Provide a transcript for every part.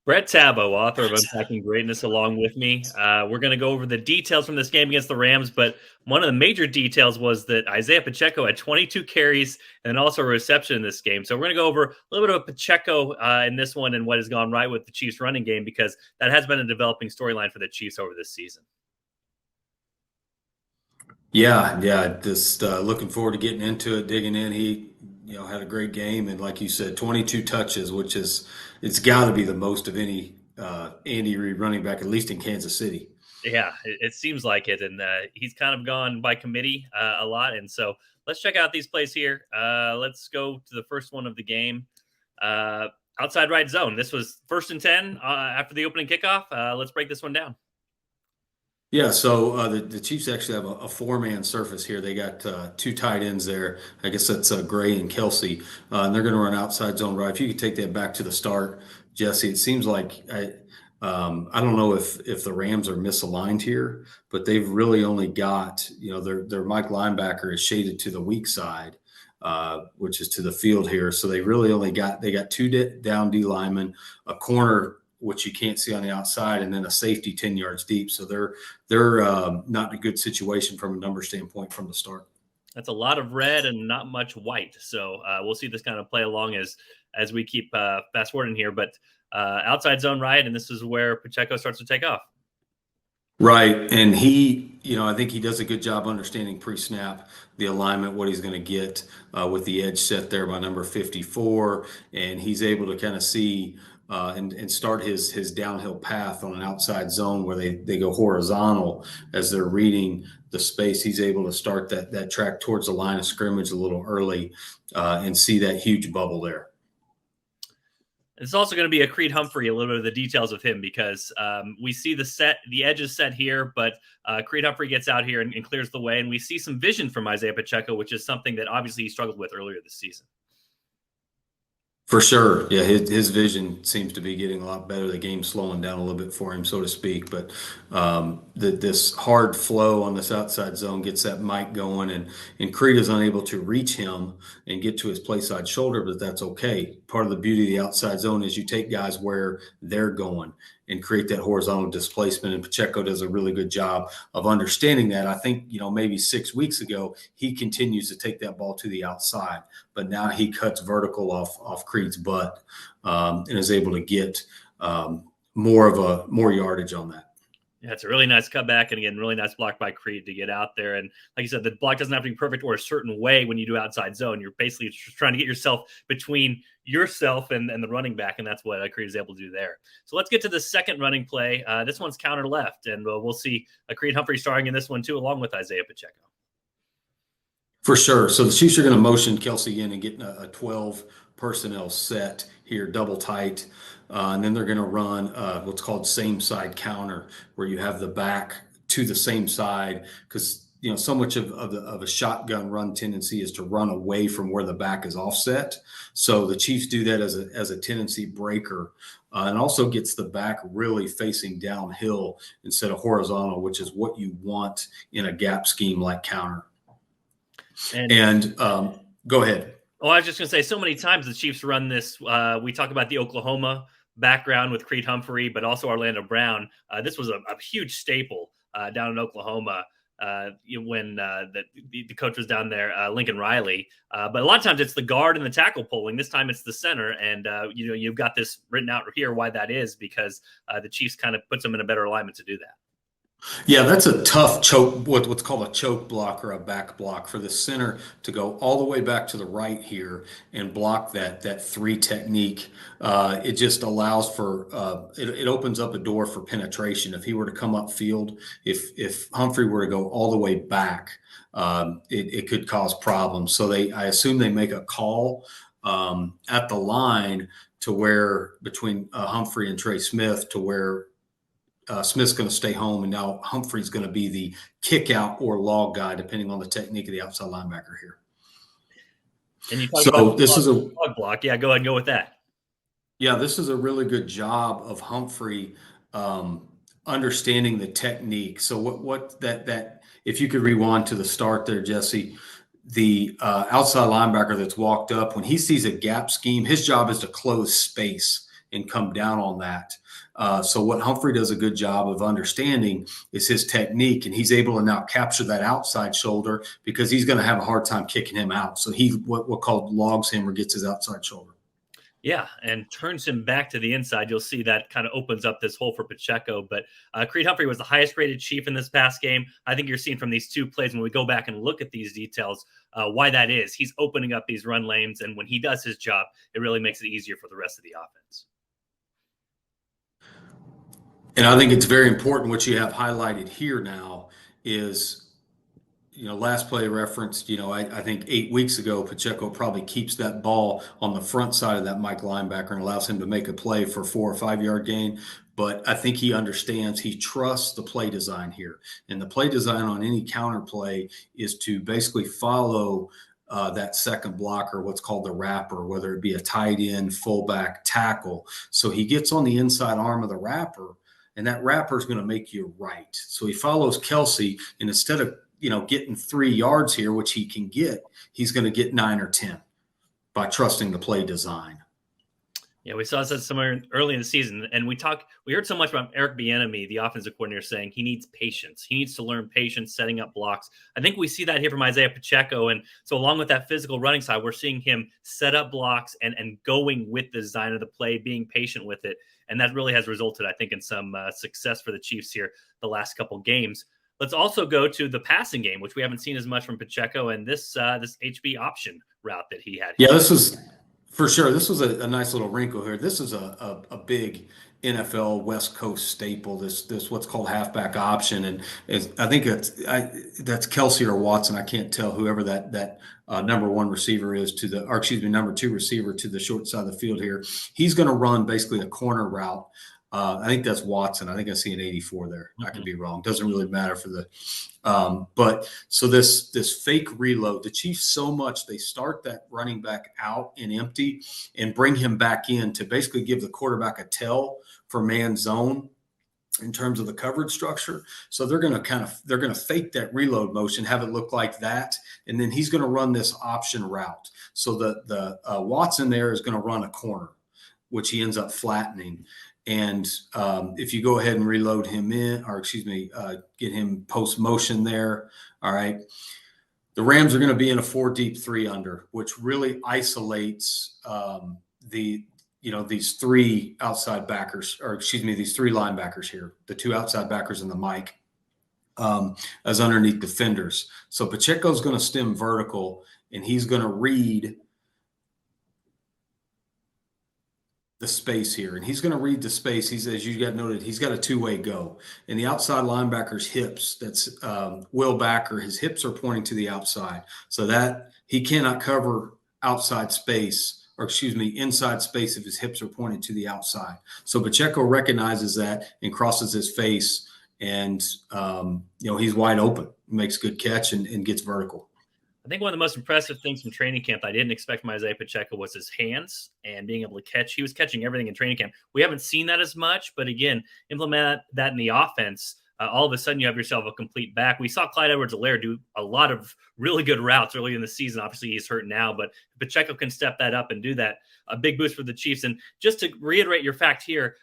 Brett Taveau, author of Unpacking Greatness, along with me. We're going to go over the details from this game against the Rams, but one of the major details was that Isiah Pacheco had 22 carries and also a reception in this game. So we're going to go over a little bit of Pacheco in this one and what has gone right with the Chiefs running game, because that has been a developing storyline for the Chiefs over this season. Yeah. Just looking forward to getting into it, digging in. He, had a great game, and like you said, 22 touches, which is it's got to be the most of any Andy Reid running back, at least in Kansas City. Yeah, it seems like it, and he's kind of gone by committee a lot. And so let's check out these plays here. Let's go to the first one of the game. Outside right zone. This was 1st and 10 after the opening kickoff. Let's break this one down. Yeah, so the Chiefs actually have a four-man surface here. They got two tight ends there. I guess that's Gray and Kelsey, and they're going to run outside zone right. If you could take that back to the start, Jesse, it seems like I don't know if the Rams are misaligned here, but they've really only got their Mike linebacker is shaded to the weak side, which is to the field here. So they really only got two down D linemen, a corner which you can't see on the outside, and then a safety 10 yards deep. So they're not in a good situation from a number standpoint from the start. That's a lot of red and not much white. So we'll see this kind of play along as we keep fast forwarding here. But outside zone right, and this is where Pacheco starts to take off. Right, and he, I think he does a good job understanding pre-snap the alignment, what he's going to get with the edge set there by number 54, and he's able to kind of see and start his downhill path on an outside zone where they go horizontal as they're reading the space. He's able to start that track towards the line of scrimmage a little early and see that huge bubble there. It's also going to be a Creed Humphrey, a little bit of the details of him, because we see the edge is set here, but Creed Humphrey gets out here and clears the way, and we see some vision from Isiah Pacheco, which is something that obviously he struggled with earlier this season. For sure. Yeah, his vision seems to be getting a lot better. The game's slowing down a little bit for him, so to speak. But this hard flow on this outside zone gets that Mike going, and Creed is unable to reach him and get to his play side shoulder, but that's okay. Part of the beauty of the outside zone is you take guys where they're going and create that horizontal displacement. And Pacheco does a really good job of understanding that. I think, maybe 6 weeks ago, he continues to take that ball to the outside, but now he cuts vertical off Creed's butt and is able to get more yardage on that. Yeah, it's a really nice cutback, and again, really nice block by Creed to get out there. And like you said, the block doesn't have to be perfect or a certain way when you do outside zone. You're basically just trying to get yourself between yourself and the running back, and that's what Creed is able to do there. So let's get to the second running play. This one's counter left, and we'll see Creed Humphrey starting in this one too, along with Isiah Pacheco. For sure. So the Chiefs are going to motion Kelsey in and get a 12 personnel set here, double tight. And then they're going to run what's called same side counter, where you have the back to the same side, because so much of a shotgun run tendency is to run away from where the back is offset. So the Chiefs do that as a tendency breaker, and also gets the back really facing downhill instead of horizontal, which is what you want in a gap scheme like counter. And go ahead. Oh, I was just going to say, so many times the Chiefs run this. We talk about the Oklahoma background with Creed Humphrey, but also Orlando Brown. This was a huge staple down in Oklahoma when the coach was down there, Lincoln Riley. But a lot of times it's the guard and the tackle pulling. This time it's the center, and you've got this written out here why that is, because the Chiefs kind of puts them in a better alignment to do that. Yeah, that's a tough choke, what's called a choke block or a back block, for the center to go all the way back to the right here and block that three technique. It just allows for it opens up a door for penetration. If he were to come upfield, if Humphrey were to go all the way back, it could cause problems. So I assume they make a call at the line to where between Humphrey and Trey Smith, to where Smith's going to stay home, and now Humphrey's going to be the kick out or log guy, depending on the technique of the outside linebacker here. And you talk about this is a log block. Yeah, go ahead and go with that. Yeah, this is a really good job of Humphrey understanding the technique. So what that if you could rewind to the start there, Jesse, the outside linebacker that's walked up, when he sees a gap scheme, his job is to close space and come down on that. So what Humphrey does a good job of understanding is his technique, and he's able to now capture that outside shoulder because he's going to have a hard time kicking him out. So he what we'll call logs him or gets his outside shoulder. Yeah, and turns him back to the inside. You'll see that kind of opens up this hole for Pacheco. But Creed Humphrey was the highest rated Chief in this past game. I think you're seeing from these two plays when we go back and look at these details why that is. He's opening up these run lanes, and when he does his job, it really makes it easier for the rest of the offense. And I think it's very important what you have highlighted here now is, last play referenced, I think 8 weeks ago, Pacheco probably keeps that ball on the front side of that Mike linebacker and allows him to make a play for 4 or 5 yard gain. But I think he understands, he trusts the play design here. And the play design on any counter play is to basically follow that second blocker, what's called the wrapper, whether it be a tight end, fullback, tackle. So he gets on the inside arm of the wrapper, and that wrapper is going to make you right. So he follows Kelsey, and instead of getting 3 yards here, which he can get, he's going to get 9 or 10 by trusting the play design. Yeah, we saw this somewhere early in the season, and we heard so much about Eric Bieniemy, the offensive coordinator, saying he needs patience. He needs to learn patience, setting up blocks. I think we see that here from Isiah Pacheco, and so along with that physical running side, we're seeing him set up blocks and going with the design of the play, being patient with it, and that really has resulted, I think, in some success for the Chiefs here the last couple games. Let's also go to the passing game, which we haven't seen as much from Pacheco, and this HB option route that he had. Yeah, this was for sure. This was a nice little wrinkle here. This is a big NFL West Coast staple. This what's called halfback option, and I think that's Kelsey or Watson. I can't tell whoever that number 1 receiver is number 2 receiver to the short side of the field here. He's going to run basically a corner route. I think that's Watson. I think I see an 84 there. I could be wrong. Doesn't really matter for the but so this fake reload, the Chiefs so much they start that running back out and empty and bring him back in to basically give the quarterback a tell for man zone in terms of the coverage structure. So they're going to fake that reload motion, have it look like that, and then he's going to run this option route. So the Watson there is going to run a corner, which he ends up flattening. And if you go ahead and reload him get him post motion there, all right, the Rams are going to be in a 4 deep 3 under, which really isolates these 3 outside backers, these 3 linebackers here, the 2 outside backers and the Mike as underneath defenders. So Pacheco's going to stem vertical, and he's going to read the space here, and he's going to read the space. As you got noted, he's got a 2-way go, and the outside linebacker's hips, that's Will Backer, his hips are pointing to the outside, so that he cannot cover outside space, inside space if his hips are pointed to the outside. So Pacheco recognizes that and crosses his face, and he's wide open, makes a good catch and gets vertical. I think one of the most impressive things from training camp that I didn't expect from Isiah Pacheco was his hands and being able to catch. He was catching everything in training camp. We haven't seen that as much, but again, implement that in the offense. All of a sudden, you have yourself a complete back. We saw Clyde Edwards-Helaire do a lot of really good routes early in the season. Obviously, he's hurt now, but Pacheco can step that up and do that. A big boost for the Chiefs. And just to reiterate your fact here,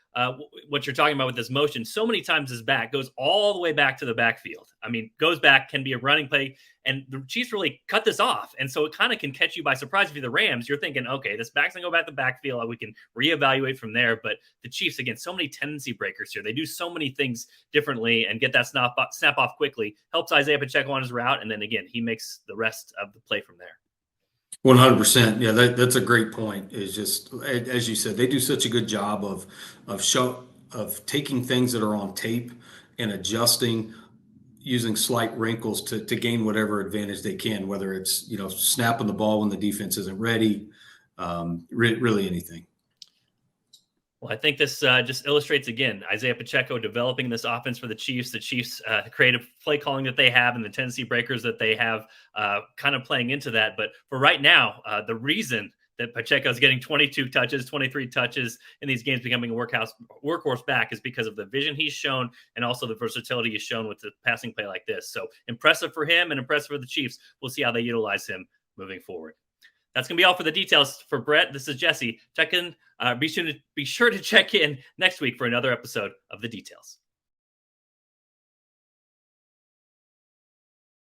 what you're talking about with this motion, so many times his back goes all the way back to the backfield. I mean, goes back, can be a running play, and the Chiefs really cut this off. And so it kind of can catch you by surprise. If you're the Rams, you're thinking, okay, this back's going to go back to the backfield. We can reevaluate from there. But the Chiefs, again, so many tendency breakers here. They do so many things differently and get that snap off quickly. Helps Isiah Pacheco on his route. And then, again, he makes the rest of the play from there. 100%. Yeah, that's a great point. Is just, as you said, they do such a good job of taking things that are on tape and adjusting, using slight wrinkles to gain whatever advantage they can, whether it's, snapping the ball when the defense isn't ready, really anything. Well, I think this just illustrates, again, Isiah Pacheco developing this offense for the Chiefs, the creative play calling that they have and the tendency breakers that they have kind of playing into that. But for right now, the reason that Pacheco is getting 22 touches, 23 touches in these games, becoming a workhorse back, is because of the vision he's shown and also the versatility he's shown with the passing play like this. So impressive for him and impressive for the Chiefs. We'll see how they utilize him moving forward. That's going to be all for the details. For Brett, this is Jesse. Check in. Be sure to check in next week for another episode of The Details.